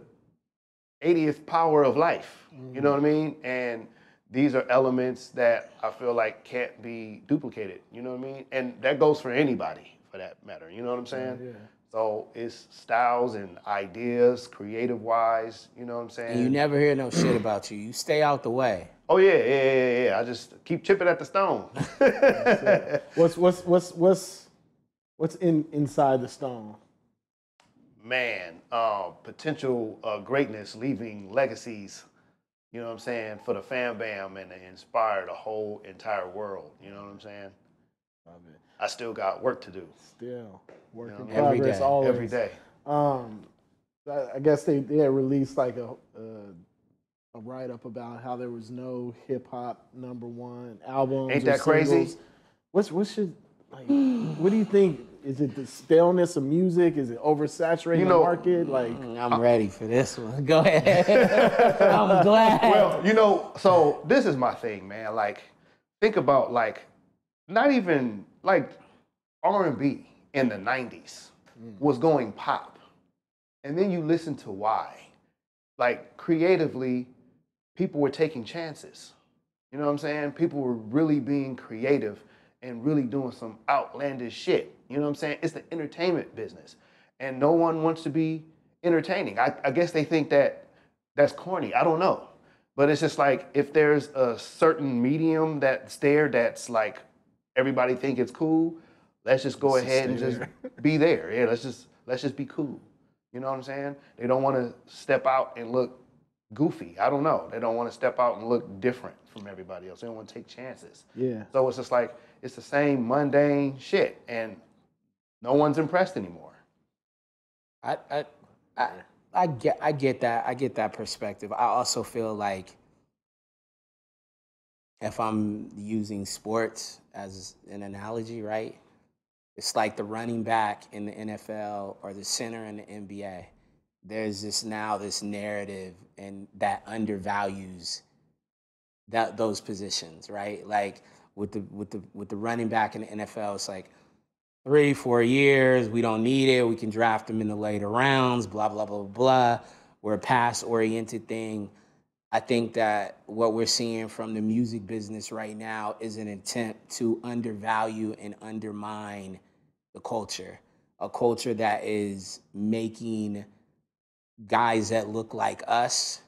80th power of life. You know what I mean? And these are elements that I feel like can't be duplicated. You know what I mean? And that goes for anybody, for that matter. You know what I'm saying? Yeah. So it's styles and ideas, creative-wise. You know what I'm saying? And you never hear no shit about you. You stay out the way. Oh yeah. I just keep chipping at the stone. What's inside the stone? Man, potential greatness, leaving legacies. You know what I'm saying, for the fam bam, and inspire the whole entire world. You know what I'm saying? Love it. I still got work to do. Still work in progress always. Every day. I guess they had released like a write-up about how there was no hip-hop #1 albums. Ain't that crazy? What should, like, what do you think? Is it the staleness of music? Is it oversaturating the market? Like, I'm ready for this one. Go ahead. I'm glad. Well, so this is my thing, man. Like, think about, like, not even, like, R&B in the 90s was going pop. And then you listen to why. Like, creatively, people were taking chances. You know what I'm saying? People were really being creative and really doing some outlandish shit. You know what I'm saying? It's the entertainment business. And no one wants to be entertaining. I guess they think that that's corny. I don't know. But it's just like, if there's a certain medium that's there that's like, everybody think it's cool, let's just go ahead and just be there. Yeah, let's just be cool. You know what I'm saying? They don't want to step out and look goofy. I don't know. They don't want to step out and look different from everybody else. They don't want to take chances. Yeah. So it's just like, it's the same mundane shit, and no one's impressed anymore. I get that. I get that perspective. I also feel like, if I'm using sports as an analogy, right? It's like the running back in the NFL or the center in the NBA. There's this narrative and that undervalues those positions, right? Like with the running back in the NFL, it's like 3-4 years, we don't need it. We can draft them in the later rounds, blah, blah, blah, blah. We're a pass-oriented thing. I think that what we're seeing from the music business right now is an attempt to undervalue and undermine the culture, a culture that is making guys that look like us,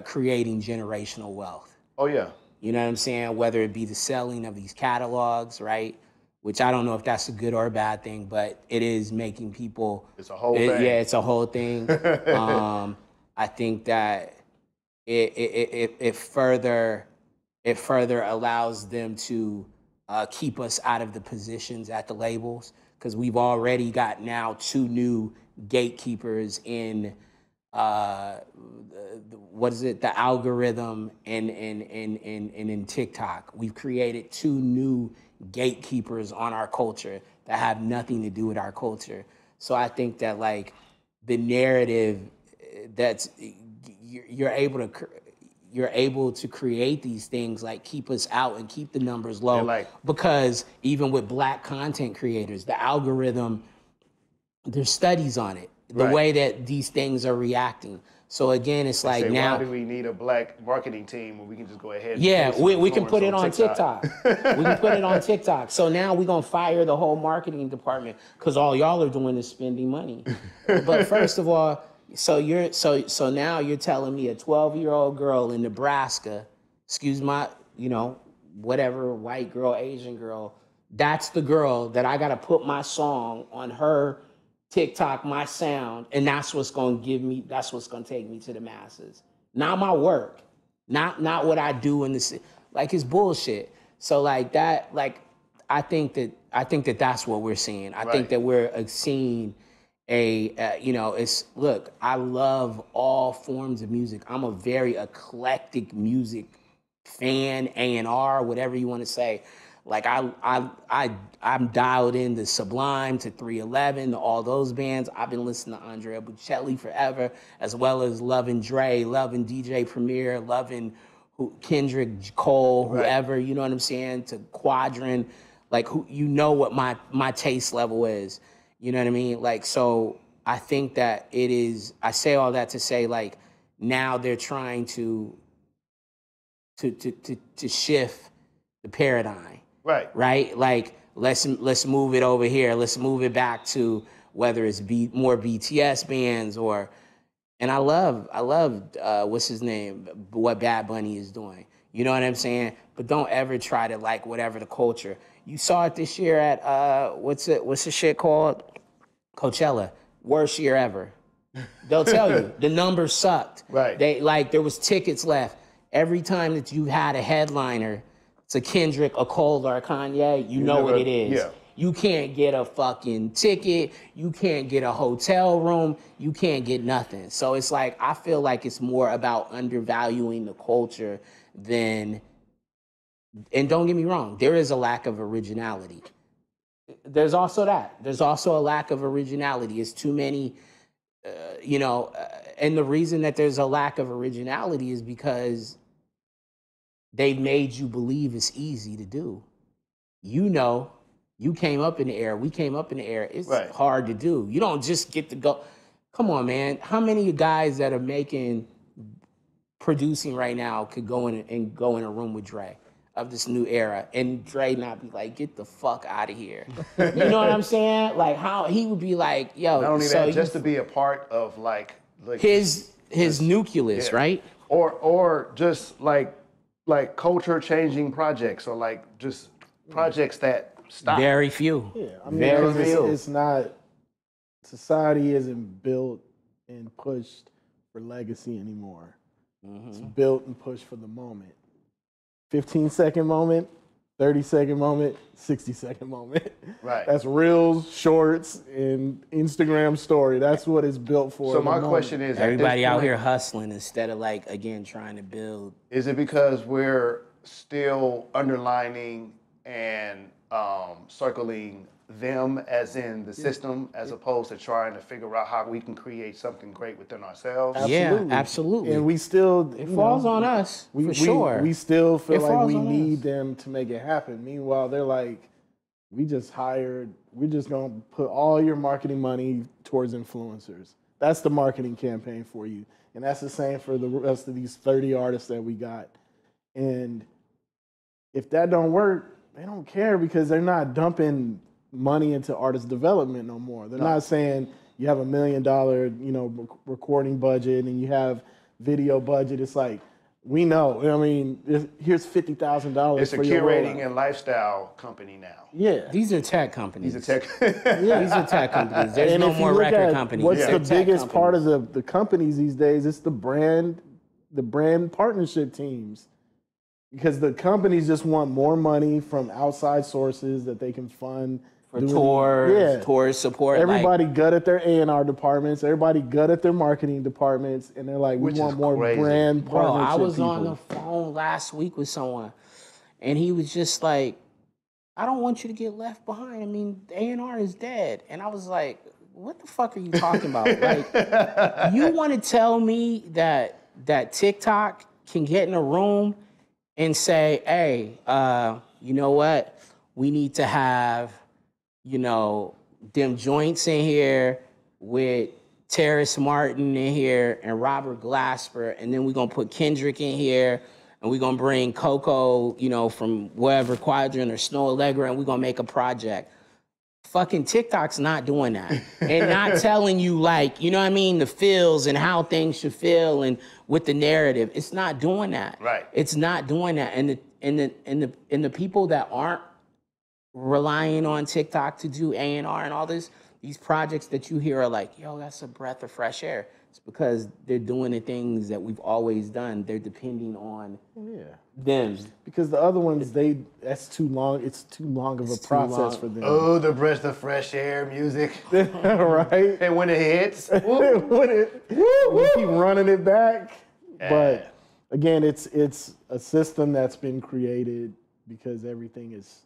creating generational wealth. Oh, yeah. You know what I'm saying? Whether it be the selling of these catalogs, right? Which I don't know if that's a good or a bad thing, but it is making people... It's a whole thing. Yeah, it's a whole thing. I think that it further allows them to keep us out of the positions at the labels, because we've already got now 2 new gatekeepers in what is it? The algorithm and in TikTok. We've created 2 new gatekeepers on our culture that have nothing to do with our culture. So I think that, like, the narrative that's you're able to create these things, like, keep us out and keep the numbers low. Because even with Black content creators, the algorithm, there's studies on it, the way that these things are reacting. So again, it's like, now, why do we need a Black marketing team when we can just go ahead and we can put it on TikTok. We can put it on TikTok. So now we're gonna fire the whole marketing department because all y'all are doing is spending money. But first of all, so now you're telling me a 12-year-old girl in Nebraska, excuse my, whatever, white girl, Asian girl, that's the girl that I gotta put my song on her TikTok, my sound, and that's what's gonna take me to the masses. Not my work, not what I do in the, like, it's bullshit. So like that, like, I think that that's what we're seeing. I think that we're seeing look, I love all forms of music. I'm a very eclectic music fan, A&R, whatever you want to say. Like I'm dialed into Sublime, to 311, to all those bands. I've been listening to Andrea Bocelli forever, as well as loving Dre, loving DJ Premier, loving Kendrick Cole, whoever, you know what I'm saying, to Quadrant, like what my taste level is. You know what I mean? Like, so I think that it is, I say all that to say, like, now they're trying to shift the paradigm. Right? Like, let's move it over here. Let's move it back to whether it's more BTS bands and I love what's his name, what Bad Bunny is doing. You know what I'm saying? But don't ever try to like whatever the culture. You saw it this year at what's the shit called? Coachella. Worst year ever. They'll tell you the numbers sucked. Right. There was tickets left. Every time that you had a headliner, it's a Kendrick, a Cole, or a Kanye, you know what it is. Yeah. You can't get a fucking ticket. You can't get a hotel room. You can't get nothing. So it's like, I feel like it's more about undervaluing the culture than, and don't get me wrong, there is a lack of originality. There's also that. There's also a lack of originality. It's too many, and the reason that there's a lack of originality is because they've made you believe it's easy to do. You came up in the air. We came up in the air. It's hard to do. You don't just get to go. Come on, man. How many guys that are producing right now could go in a room with Dre of this new era, and Dre not be like, get the fuck out of here. You know what I'm saying? Like, how he would be like, yo. Not only that, just to be a part of like his nucleus, right? Or just like culture changing projects, or like just projects that stop. Very few. Yeah, I mean, very few. It's not, society isn't built and pushed for legacy anymore. It's built and pushed for the moment. 15-second moment, 30-second moment, 60-second moment. Right. That's Reels, Shorts, and Instagram story. That's what it's built for. So my question is, everybody out here hustling instead of trying to build. Is it because we're still underlining and circling them as in the system, as opposed to trying to figure out how we can create something great within ourselves? Absolutely. Yeah, absolutely. And we still, it falls on us, for sure. We still feel like we need them to make it happen. Meanwhile, they're like, we're just going to put all your marketing money towards influencers. That's the marketing campaign for you. And that's the same for the rest of these 30 artists that we got. And if that don't work, they don't care, because they're not dumping money into artist development no more. They're not saying you have $1 million, recording budget and you have video budget. It's like, we know. I mean, here's $50,000. It's a curating and lifestyle company now. Yeah, these are tech companies. These are tech. These are tech companies. There's no more record companies. What's the biggest part of the companies these days? It's the brand partnership teams. Because the companies just want more money from outside sources that they can fund. For tours, support. Everybody good at their A&R departments. Everybody good at their marketing departments. And they're like, we want more brand partnership. Bro, I was on the phone last week with someone, and he was just like, I don't want you to get left behind. I mean, A&R is dead. And I was like, what the fuck are you talking about? Like, you want to tell me that TikTok can get in a room and say, hey, you know what? We need to have, Dem Jointz in here with Terrace Martin in here and Robert Glasper, and then we're going to put Kendrick in here, and we're going to bring Coco, from wherever, Quadrant or Snow Allegra, and we're going to make a project. Fucking TikTok's not doing that. And not telling you, the feels and how things should feel and with the narrative. It's not doing that. Right. It's not doing that. And the people that aren't relying on TikTok to do A&R and all this, these projects that you hear are like, yo, that's a breath of fresh air. It's because they're doing the things that we've always done. They're depending on them. Because the other ones, that's too long. It's too long of a process for them. Oh, the breath of fresh air music. Right? And when it hits, we keep running it back. But again, it's a system that's been created because everything is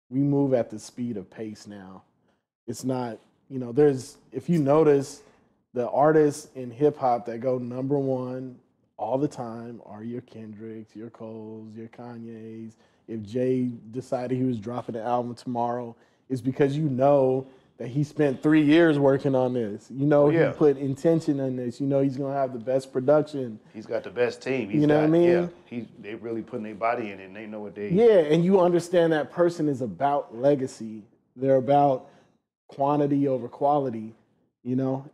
we move at the speed of pace now. It's not, there's, if you notice, the artists in hip hop that go #1 all the time are your Kendricks, your Coles, your Kanyes. If Jay decided he was dropping an album tomorrow, it's because that he spent 3 years working on this. He put intention in this. He's gonna have the best production. He's got the best team. What I mean? Yeah, they really putting their body in it, and they know what they. Yeah, and you understand that person is about legacy. They're about quantity over quality, and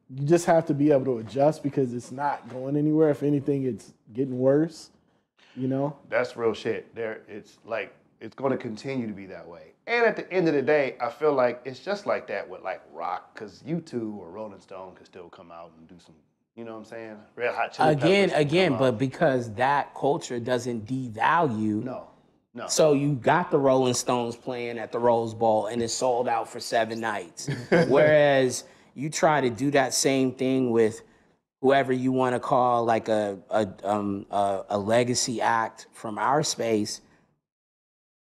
you just have to be able to adjust because it's not going anywhere. If anything, it's getting worse. That's real shit. It's going to continue to be that way. And at the end of the day, I feel like it's just like that with like rock, because U2 or Rolling Stone can still come out and do some, you know what I'm saying? Red Hot Chili Peppers Again, but because that culture doesn't devalue. No. So you got the Rolling Stones playing at the Rose Bowl and it's sold out for 7 nights. Whereas you try to do that same thing with whoever you want to call like a legacy act from our space.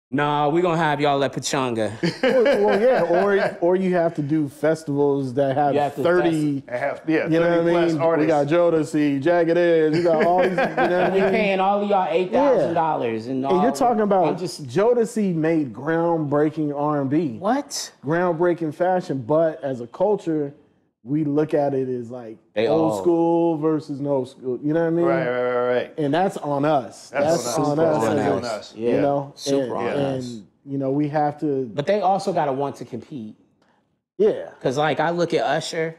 Nah, we're gonna have y'all at Pachanga. Well, yeah, or you have to do festivals that have 30. You know what I mean? Artists. We got Jodeci, Jagged Edge. You got all these. You know what I mean? We're paying all of y'all $8,000 and you're talking about Jodeci made groundbreaking R&B. What? Groundbreaking fashion, but as a culture, we look at it as like old school versus no school. You know what I mean? Right. And that's on us. That's on us. Yeah. Super on us. And we have to. But they also got to want to compete. Yeah. Because like I look at Usher,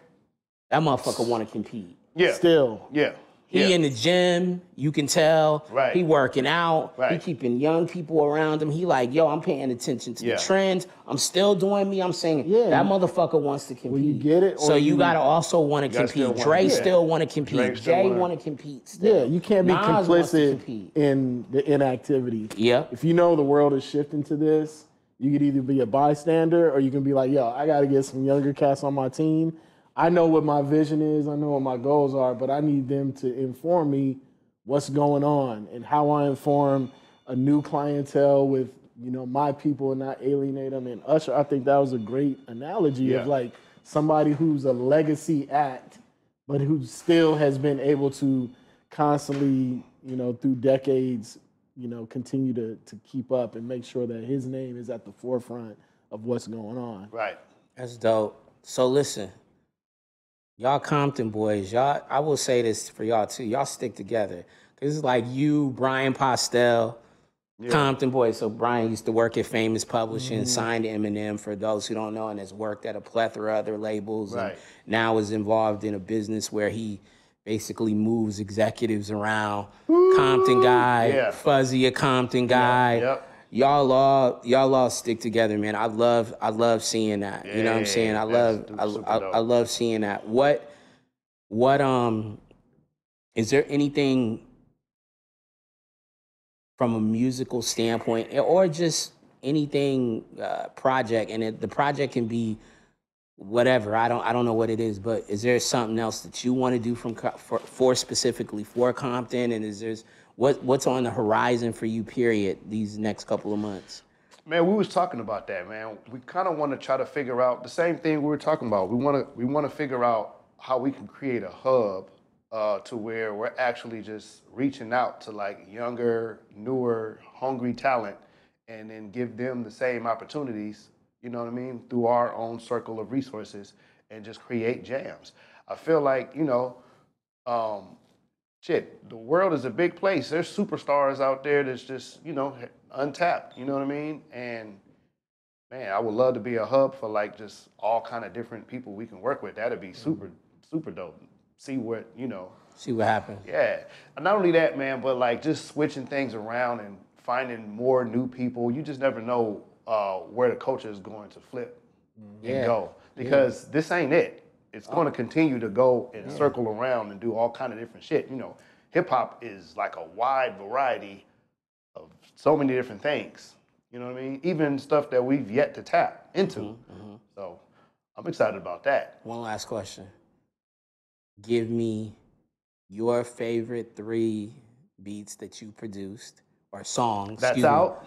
that motherfucker want to compete. Yeah. Still. Yeah. He in the gym, you can tell. Right. He working out. Right. He keeping young people around him. He like, yo, I'm paying attention to the trends. I'm still doing me. I'm saying that motherfucker wants to compete. Well, you get it. So you gotta also want to compete. Dre still want to compete. Jay want to compete still. Yeah, you can't be complicit in the inactivity. Yeah. If you know the world is shifting to this, you could either be a bystander or you can be like, yo, I got to get some younger cats on my team. I know what my vision is, I know what my goals are, but I need them to inform me what's going on and how I inform a new clientele with, my people and not alienate them. And Usher, I think that was a great analogy of like somebody who's a legacy act, but who still has been able to constantly, through decades, continue to keep up and make sure that his name is at the forefront of what's going on. Right. That's dope. So listen. Y'all Compton boys, I will say this for y'all too. Y'all stick together. This is like you, Brian Postel, Compton boys. So Brian used to work at Famous Publishing, signed to Eminem for those who don't know, and has worked at a plethora of other labels. Right. And now is involved in a business where he basically moves executives around. Compton guy, Fuzzy a Compton guy. Yep. Y'all all stick together, man. I love seeing that. You know what I'm saying? I love seeing that. What is there anything from a musical standpoint or just anything project, and the project can be whatever. I don't know what it is, but is there something else that you want to do for specifically for Compton, and is there what's on the horizon for you, period, these next couple of months? Man, we was talking about that, man. We kind of want to try to figure out the same thing we were talking about. We want to figure out how we can create a hub to where we're actually just reaching out to like younger, newer, hungry talent, and then give them the same opportunities, you know what I mean, through our own circle of resources, and just create jams. I feel like, the world is a big place. There's superstars out there that's just, untapped, you know what I mean? And man, I would love to be a hub for like just all kind of different people we can work with. That'd be super, super dope. See what happens. Yeah. And not only that, man, but like just switching things around and finding more new people. You just never know where the culture is going to flip and go. Because this ain't it. It's going to continue to go and circle around and do all kind of different shit. Hip hop is like a wide variety of so many different things. You know what I mean? Even stuff that we've yet to tap into. So I'm excited about that. One last question. Give me your favorite 3 beats that you produced or songs. That's out?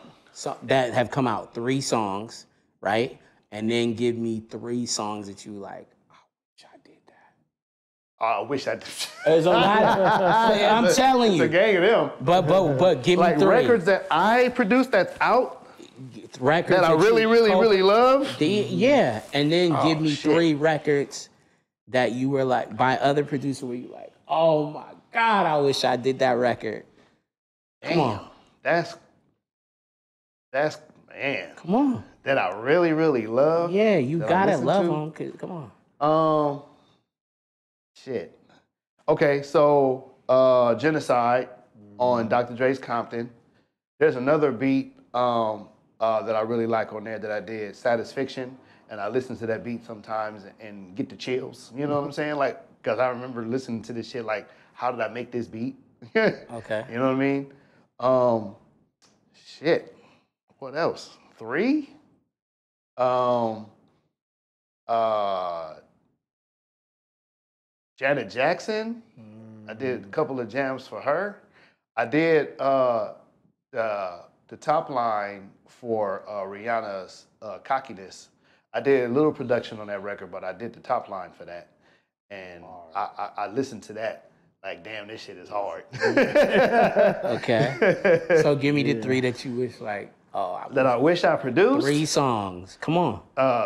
that have come out, 3 songs, right? And then give me 3 songs that you like, I wish I did that. I wish I did. There's a lot I'm telling you. It's a gang of them. But give me like 3. records that I produced that's out Records that I really love. Yeah. And then give me 3 records that you were like, by other producers where you like, oh my God, I wish I did that record. Come on. That's man. Come on. That I really love. Yeah, you gotta love them. Come on. Shit. Okay, so Genocide on Dr. Dre's Compton. There's another beat that I really like on there that I did, Satisfaction, and I listen to that beat sometimes and get the chills. You know what I'm saying? Like, because I remember listening to this shit like, how did I make this beat? Okay. You know what I mean? Shit. What else? 3? Janet Jackson. I did a couple of jams for her. I did the top line for Rihanna's Cockiness. I did a little production on that record, but I did the top line for that. And I listened to that. Like, damn, this shit is hard. Okay. So give me the 3 that you wish, like, I wish I produced? 3 songs. Come on.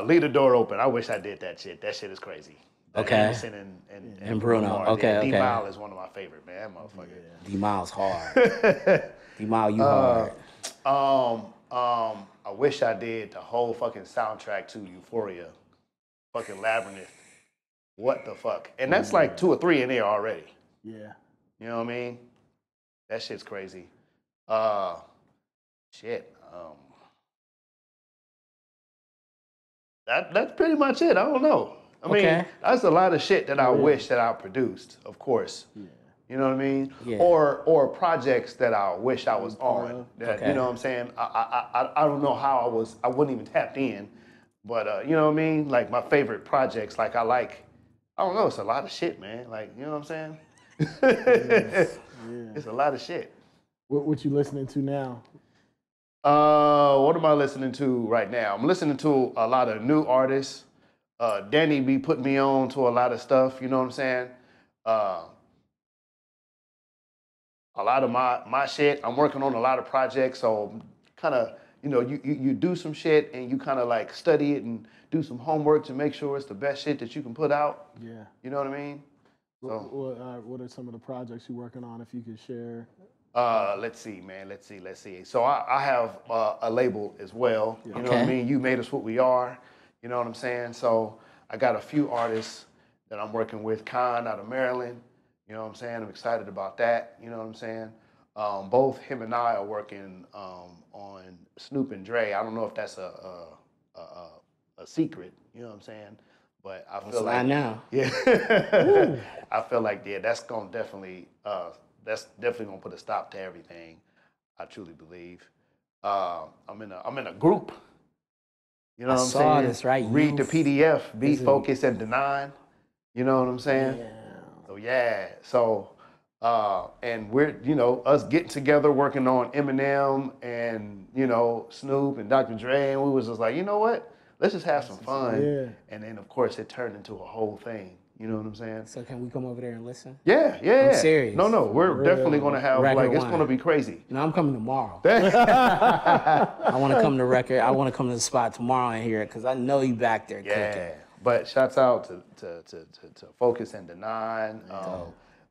Leave the Door Open. I wish I did that shit. That shit is crazy. Okay. Anderson and Bruno. Bruno. Okay, D Mile is one of my favorite, man. That motherfucker. Yeah. D Mile's hard. D Mile, you hard. I wish I did the whole fucking soundtrack to Euphoria. Fucking Labyrinth. What the fuck? And that's like 2 or 3 in there already. Yeah. You know what I mean? That shit's crazy. Shit. That's pretty much it. I don't know. I mean, that's a lot of shit that I wish that I produced, of course. Yeah. You know what I mean? Yeah. Or projects that I wish I was on. That, you know what I'm saying? I don't know how I wasn't even tapped in. But, you know what I mean? Like, my favorite projects, like, I don't know, it's a lot of shit, man. Like, you know what I'm saying? It's a lot of shit. What you listening to now? What am I listening to right now? I'm listening to a lot of new artists. Danny be putting me on to a lot of stuff, you know what I'm saying? A lot of my shit, I'm working on a lot of projects, so kind of, you know, you do some shit and you kind of like study it and do some homework to make sure it's the best shit that you can put out. Yeah. You know what I mean? So, what are some of the projects you're working on, if you could share? Let's see, man. Let's see. So I have a label as well. You know what I mean? You Made Us What We Are. You know what I'm saying? So I got a few artists that I'm working with. Khan out of Maryland. You know what I'm saying? I'm excited about that. You know what I'm saying? Both him and I are working on Snoop and Dre. I don't know if that's a secret. You know what I'm saying? But I feel like now. Yeah. I feel like that's definitely gonna put a stop to everything. I truly believe. I'm in a group. You know what I'm saying? I saw this, right? Read the PDF, Be Focused and Denied. You know what I'm saying? Yeah. So and we're, you know, us getting together working on Eminem and, you know, Snoop and Dr. Dre, and we was just like, you know what? Let's just have some fun. Yeah. And then of course it turned into a whole thing. You know what I'm saying? So can we come over there and listen? Yeah. I'm serious. No, we're definitely gonna have it's gonna be crazy. No, I'm coming tomorrow. I want to come to record. I want to come to the spot tomorrow and hear it because I know you back there cooking. But shouts out to Focus and Deny.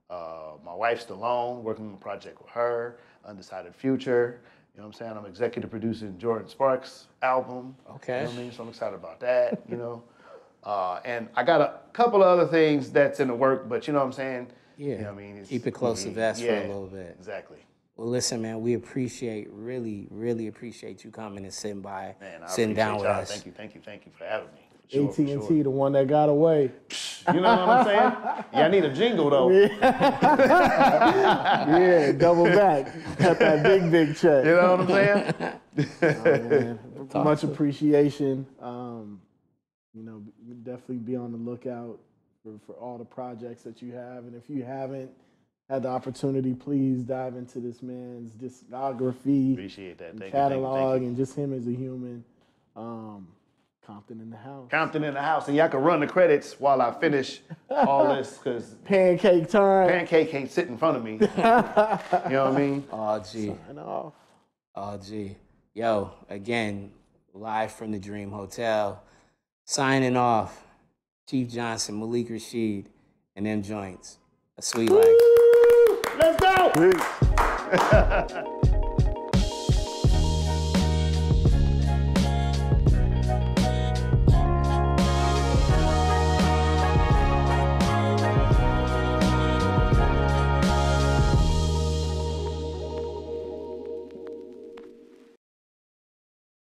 My wife's Stallone, working on a project with her. Undecided Future. You know what I'm saying? I'm executive producing Jordan Sparks' album. Okay. You know what I mean? So I'm excited about that. You know. And I got a couple of other things that's in the work, but you know what I'm saying? Yeah. You know what I mean? Keep it close to vest for a little bit. Exactly. Well, listen, man, we really appreciate you coming and sitting sitting down with us. Thank you for having me. AT&T, the one that got away. You know what I'm saying? Yeah, I need a jingle though. Yeah, double back. Cut that big check. You know what I'm saying? Much appreciation. You know, definitely be on the lookout for all the projects that you have. And if you haven't, had the opportunity, please dive into this man's discography, Appreciate that. Thank catalog, you. and just him as a human. Compton in the house. Compton in the house, and y'all can run the credits while I finish all this, because Pancake time. Pancake can't sit in front of me. You know what I mean? Oh, gee. Sign off. Oh, gee. Yo, again, live from the Dream Hotel. Signing off, Chief Johnson, Malik Rashid, and Dem Jointz. A sweet life. Let's go!